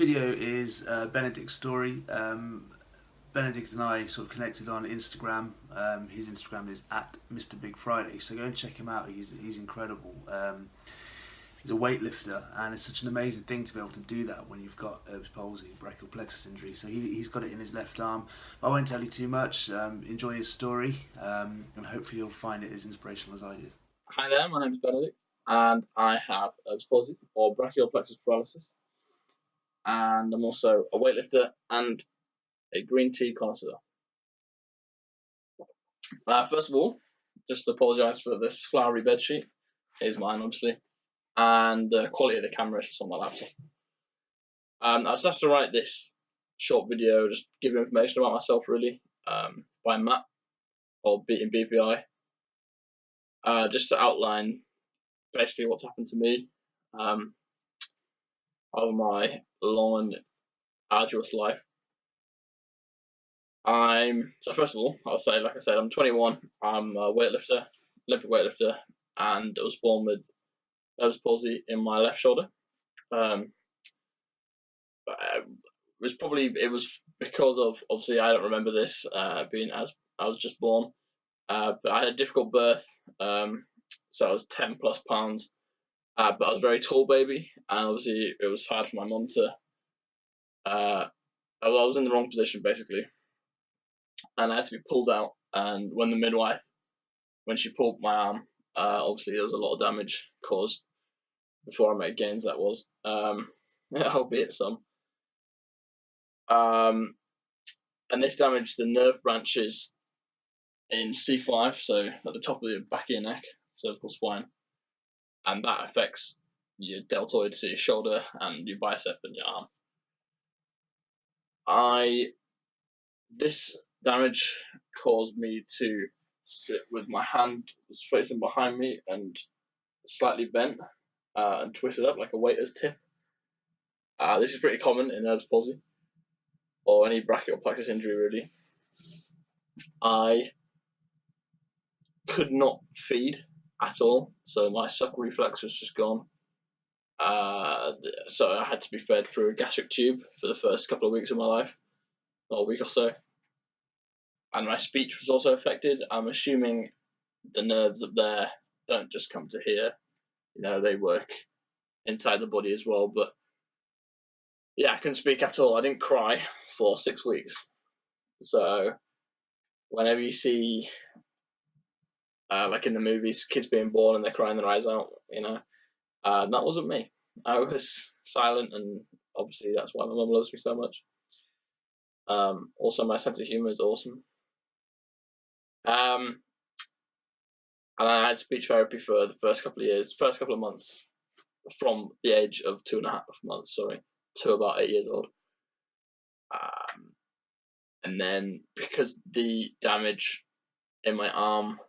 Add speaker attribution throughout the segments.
Speaker 1: video is Benedict's story. Benedict and I sort of connected on Instagram. His Instagram is at Mr. Big Friday, so go and check him out. He's incredible. He's a weightlifter, and it's such an amazing thing to be able to do that when you've got palsy, brachial plexus injury. So he's got it in his left arm. I won't tell you too much. Enjoy his story, and hopefully you'll find it as inspirational as I did.
Speaker 2: Hi there, my name is Benedict, and I have palsy or brachial plexus paralysis, and I'm also a weightlifter and a green tea connoisseur. First of all, just to apologise for this flowery bedsheet. It is mine, obviously, and the quality of the camera is just on my laptop. I was asked to write this short video, just giving information about myself, really, by Matt, or Beating BPI, just to outline basically what's happened to me over my long and arduous life. So first of all, I'll say, like I said, I'm 21. I'm a weightlifter, Olympic weightlifter, and I was born with palsy in my left shoulder. It was because of, obviously I don't remember this being as I was just born, but I had a difficult birth, so I was 10 plus pounds, but I was a very tall baby, and obviously it was hard for my mum to, I was in the wrong position basically, and I had to be pulled out, and when she pulled my arm, obviously there was a lot of damage caused before I made gains, that was, albeit some. And this damaged the nerve branches in C5, so at the top of the back of your neck, cervical spine, and that affects your deltoid, so your shoulder and your bicep and your arm. This damage caused me to sit with my hand facing behind me and slightly bent and twisted up like a waiter's tip. This is pretty common in Erb's palsy or any brachial plexus injury, really. I could not feed at all, so my suck reflex was just gone. So I had to be fed through a gastric tube for the first couple of weeks of my life, or a week or so. And my speech was also affected. I'm assuming the nerves up there don't just come to here, they work inside the body as well. But yeah, I couldn't speak at all. I didn't cry for 6 weeks. So whenever you see, like in the movies, kids being born and they're crying their eyes out, that wasn't me. I was silent, and obviously that's why my mum loves me so much. Also, my sense of humour is awesome. And I had speech therapy for the first couple of months, from the age of 2.5 months, to about 8 years old. And then because the damage in my arm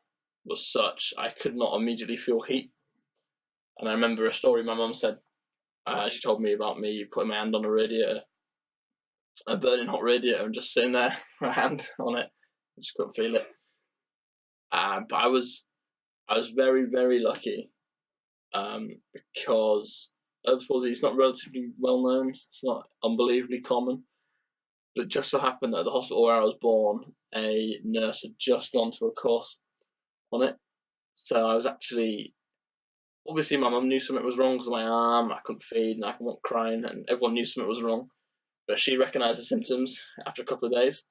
Speaker 2: was such, I could not immediately feel heat. And I remember a story my mum said. She told me about me putting my hand on a burning hot radiator, and just sitting there, my hand on it, I just couldn't feel it. But I was very, very lucky, because Erb's palsy is not relatively well known. It's not unbelievably common. But it just so happened that at the hospital where I was born, a nurse had just gone to a course on it. So I was actually, obviously my mum knew something was wrong because of my arm, I couldn't feed and I wasn't crying, and everyone knew something was wrong. But she recognised the symptoms after a couple of days.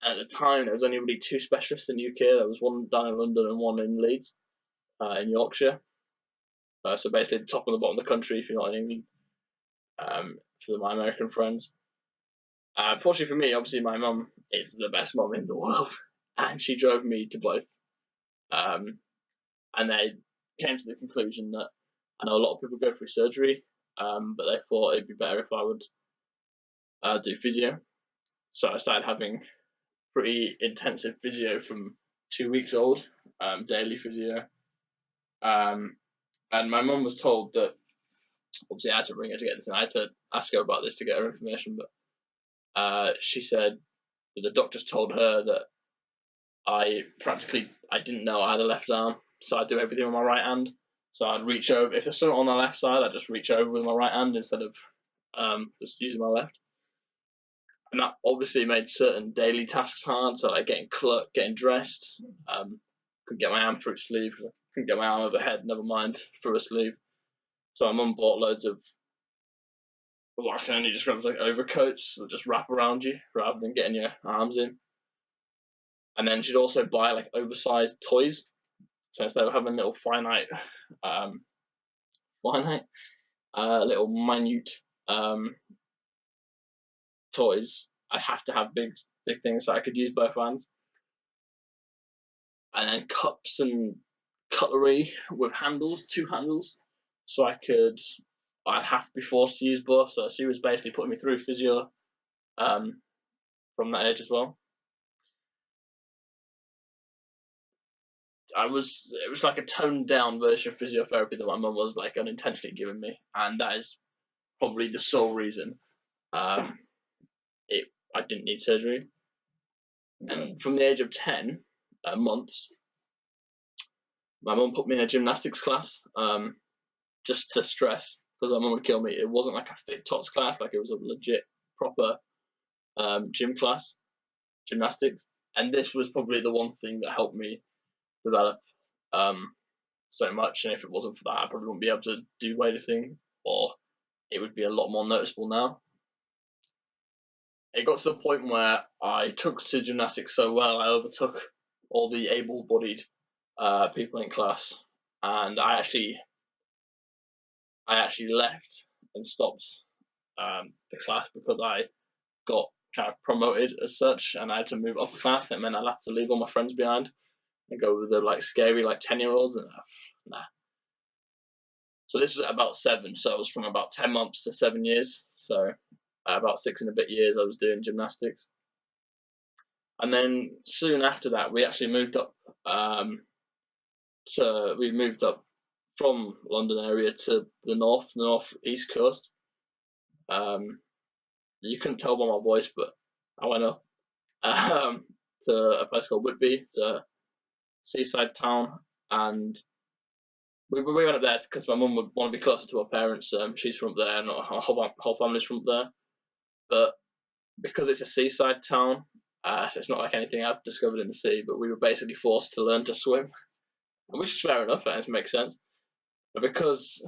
Speaker 2: At the time, there was only really 2 specialists in the UK. There was one down in London and one in Leeds, in Yorkshire. So basically the top and the bottom of the country, if you're not in England, for my American friends. Fortunately for me, obviously my mum is the best mum in the world, and she drove me to both. And they came to the conclusion that I know a lot of people go through surgery, but they thought it'd be better if I would do physio. So I started having pretty intensive physio from 2 weeks old, daily physio. And my mum was told that, obviously I had to ring her to get this, and I had to ask her about this to get her information, but she said that the doctors told her that I didn't know I had a left arm, so I do everything with my right hand. So I'd reach over. If there's something on the left side, I'd just reach over with my right hand instead of just using my left. And that obviously made certain daily tasks hard. So like getting dressed, couldn't get my arm through a sleeve. Couldn't get my arm overhead. Never mind through a sleeve. So my mum bought loads of, well, I can only describe as like overcoats that just wrap around you rather than getting your arms in. And then she'd also buy like oversized toys. So instead of having little little minute toys, I'd have to have big things so I could use both hands. And then cups and cutlery with handles, 2 handles, so I'd have to be forced to use both. So she was basically putting me through physio from that age as well. It was like a toned down version of physiotherapy that my mum was like unintentionally giving me, and that is probably the sole reason I didn't need surgery. And from the age of 10 months, my mum put me in a gymnastics class just to stress, because my mum would kill me. It wasn't like a fit tots class, like it was a legit proper gym class, gymnastics. And this was probably the one thing that helped me develop so much. And if it wasn't for that, I probably wouldn't be able to do weightlifting, or it would be a lot more noticeable now. It got to the point where I took to gymnastics so well, I overtook all the able-bodied people in class, and I actually left and stopped the class because I got kind of promoted as such, and I had to move up a class. That meant I had to leave all my friends behind and go with the like scary 10-year-olds, and nah. So this was at about 7, so it was from about 10 months to 7 years. So about 6 and a bit years I was doing gymnastics. And then soon after that, we actually moved up. We moved up from London area to the northeast coast. You couldn't tell by my voice, but I went up to a place called Whitby. It's a seaside town, and we went up there because my mum would want to be closer to her parents. She's from up there, and her whole family's from up there. But because it's a seaside town, so it's not like anything I've discovered in the sea, but we were basically forced to learn to swim, which is fair enough, and it makes sense. But because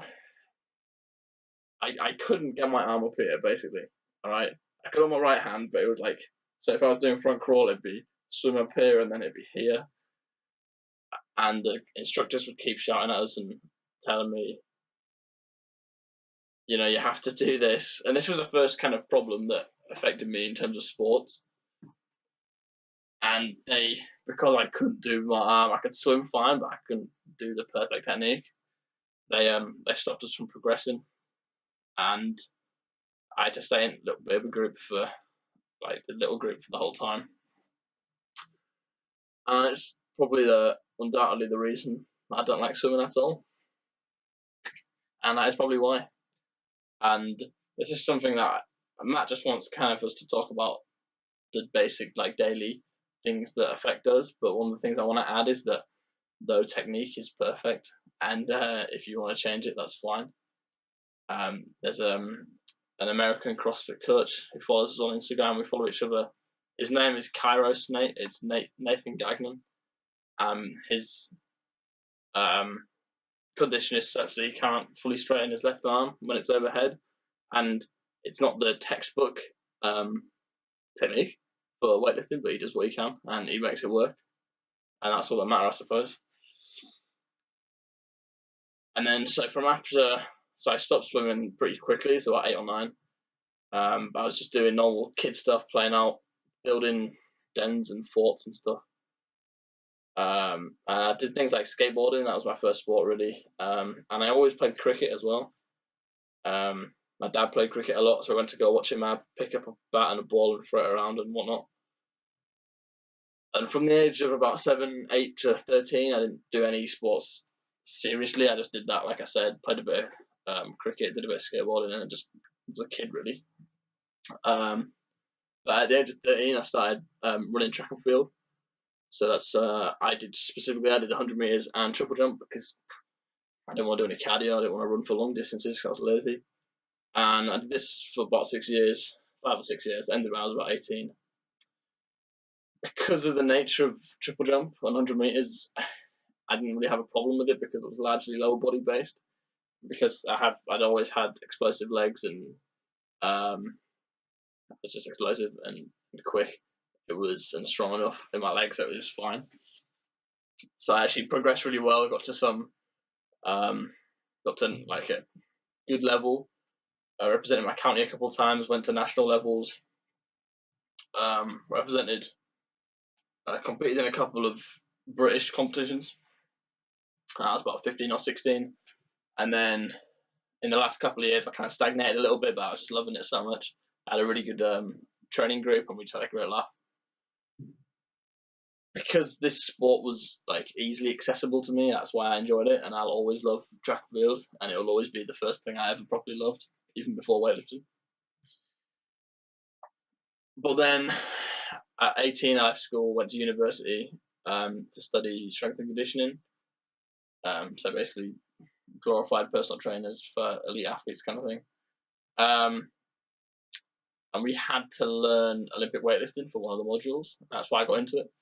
Speaker 2: I couldn't get my arm up here, basically, all right? I could on my right hand, but it was like, so if I was doing front crawl, it'd be swim up here, and then it'd be here. And the instructors would keep shouting at us and telling me, you have to do this. And this was the first kind of problem that affected me in terms of sports. And because I couldn't do my arm, I could swim fine, but I couldn't do the perfect technique. They stopped us from progressing, and I had to stay in a little bit of a group for the whole time. And it's probably undoubtedly the reason I don't like swimming at all, and that is probably why. And this is something that Matt just wants kind of us to talk about, the basic daily things that affect us. But one of the things I want to add is that no technique is perfect, and if you want to change it, that's fine. There's an American CrossFit coach who follows us on Instagram. We follow each other. His name is Kairos Nate. It's Nathan Gagnon. His condition is such that he can't fully straighten his left arm when it's overhead, and it's not the textbook technique for weightlifting, but he does what he can, and he makes it work, and that's all that matters, I suppose. And then, so I stopped swimming pretty quickly, so about 8 or 9. I was just doing normal kid stuff, playing out, building dens and forts and stuff. I did things like skateboarding. That was my first sport, really. And I always played cricket as well. My dad played cricket a lot, so I went to go watch him pick up a bat and a ball and throw it around and whatnot. And from the age of about 7, 8 to 13, I didn't do any sports seriously. I just did that, like I said, played a bit of cricket, did a bit of skateboarding, and just was a kid, really. But at the age of 13, I started running track and field. So that's I did 100 meters and triple jump, because I didn't want to do any cardio. I didn't want to run for long distances because I was lazy. And I did this for about 6 years, 5 or 6 years. Ended when I was about 18. Because of the nature of triple jump, 100 meters, I didn't really have a problem with it because it was largely lower body based. Because I'd always had explosive legs, and it was just explosive and quick. It was and strong enough in my legs, so it was fine. So I actually progressed really well. I got to like a good level. I represented my county a couple of times. Went to national levels. Competed in a couple of British competitions. I was about 15 or 16, and then in the last couple of years I kind of stagnated a little bit, but I was just loving it so much. I had a really good training group, and we just had a great laugh. Because this sport was like easily accessible to me, that's why I enjoyed it, and I'll always love track and field, and it will always be the first thing I ever properly loved, even before weightlifting. But then at 18, I left school, went to university to study strength and conditioning. So basically, glorified personal trainers for elite athletes, kind of thing. And we had to learn Olympic weightlifting for one of the modules. That's why I got into it.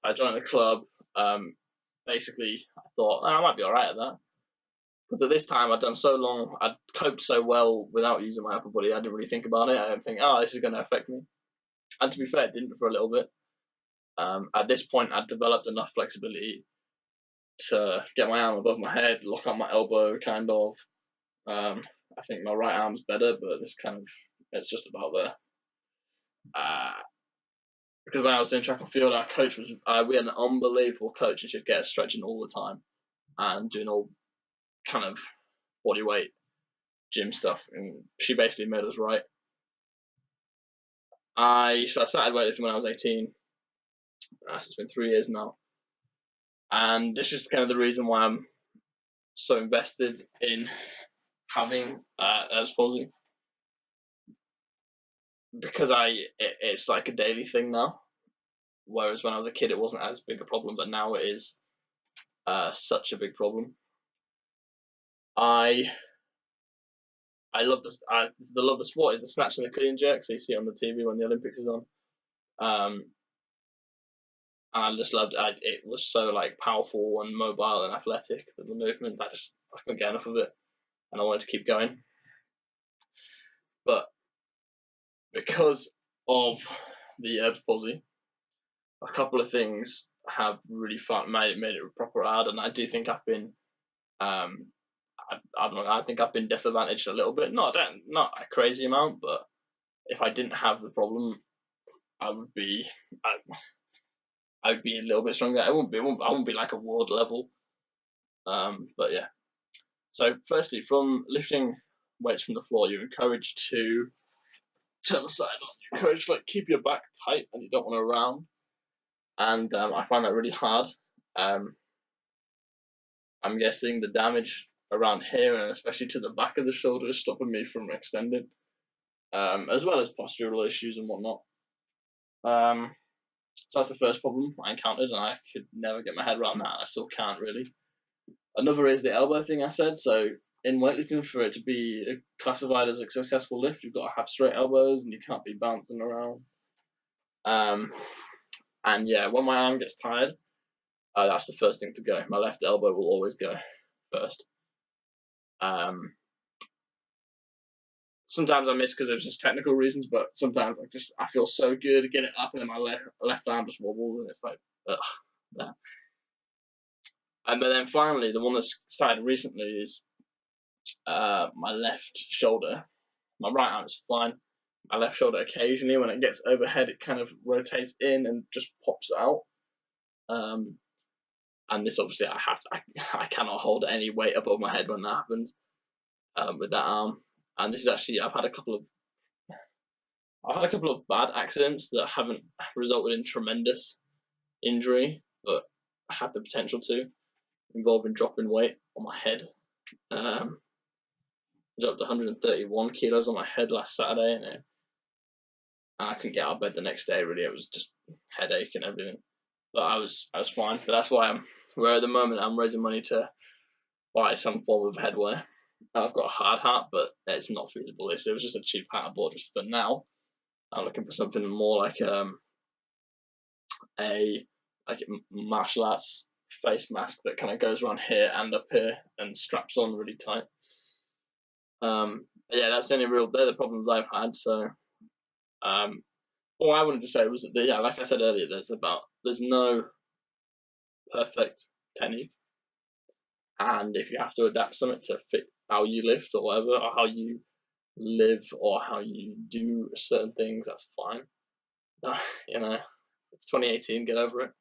Speaker 2: I joined the club. Basically, I thought I might be all right at that. Because at this time, I'd done so long, I'd coped so well without using my upper body, I didn't really think about it. I didn't think, this is going to affect me. And to be fair, it didn't for a little bit. At this point, I'd developed enough flexibility to get my arm above my head, lock out my elbow, kind of. I think my right arm's better, but it's just about there. Because when I was doing track and field, our coach we had an unbelievable coach, and she'd get us stretching all the time and doing all kind of body weight gym stuff, and she basically made us right. I started weightlifting when I was 18. So it's been 3 years now, and it's just kind of the reason why I'm so invested in having palsy, because it's like a daily thing now. Whereas when I was a kid, it wasn't as big a problem, but now it is such a big problem. I love this. The love of the sport is the snatch and the clean jerk. So you see it on the TV when the Olympics is on. And I just loved it. It was so like powerful and mobile and athletic. The movements, I couldn't get enough of it, and I wanted to keep going. But because of the palsy, a couple of things have really made it proper hard, and I do think I've been I think I've been disadvantaged a little bit. Not a crazy amount, but if I didn't have the problem, I would be a little bit stronger. I wouldn't be like a world level. But yeah. So firstly, from lifting weights from the floor, you're encouraged to turn the side on. You're encouraged to keep your back tight, and you don't want to round. And I find that really hard. I'm guessing the damage around here, and especially to the back of the shoulder, is stopping me from extending, as well as postural issues and whatnot. So that's the first problem I encountered, and I could never get my head around that. I still can't really. Another is the elbow thing I said. So in weightlifting, for it to be classified as a successful lift, you've got to have straight elbows, and you can't be bouncing around. And yeah, when my arm gets tired, that's the first thing to go. My left elbow will always go first. Sometimes I miss because it was just technical reasons, but sometimes I feel so good to get it up, and then my left arm just wobbles, and it's like, ugh. Yeah. But then finally, the one that's started recently is my left shoulder. My right arm is fine. My left shoulder, occasionally, when it gets overhead, it kind of rotates in and just pops out. And this obviously, I cannot hold any weight above my head when that happens with that arm. And this is actually, I've had a couple of bad accidents that haven't resulted in tremendous injury, but have the potential to, involving dropping weight on my head. I dropped 131 kilos on my head last Saturday, and I couldn't get out of bed the next day. Really, it was just headache and everything. But I was fine. But that's why where at the moment I'm raising money to by some form of headwear. I've got a hard hat, but it's not feasible. It was just a cheap hat I bought just for now. I'm looking for something more like a martial arts face mask that kind of goes around here and up here and straps on really tight. Yeah, that's the only they're the problems I've had. So, all I wanted to say was that, yeah, like I said earlier, there's no perfect technique, and if you have to adapt something to fit how you lift or whatever, or how you live or how you do certain things, that's fine. You know, it's 2018, get over it.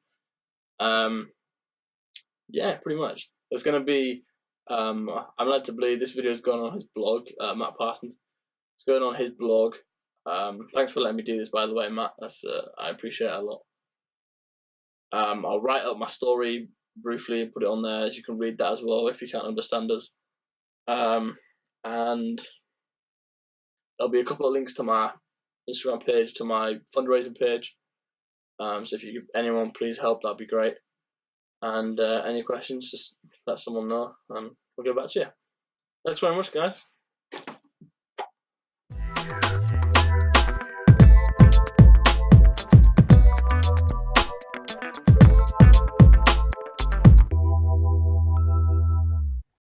Speaker 2: Yeah, pretty much. There's going to be, I'm led to believe this video is going on his blog, Matt Parsons. It's going on his blog. Thanks for letting me do this, by the way, Matt. I appreciate it a lot. I'll write up my story briefly and put it on there, as you can read that as well if you can't understand us. And there'll be a couple of links to my Instagram page, to my fundraising page. So if anyone please help, that'd be great. And any questions, just let someone know, and we'll get back to you. Thanks very much, guys.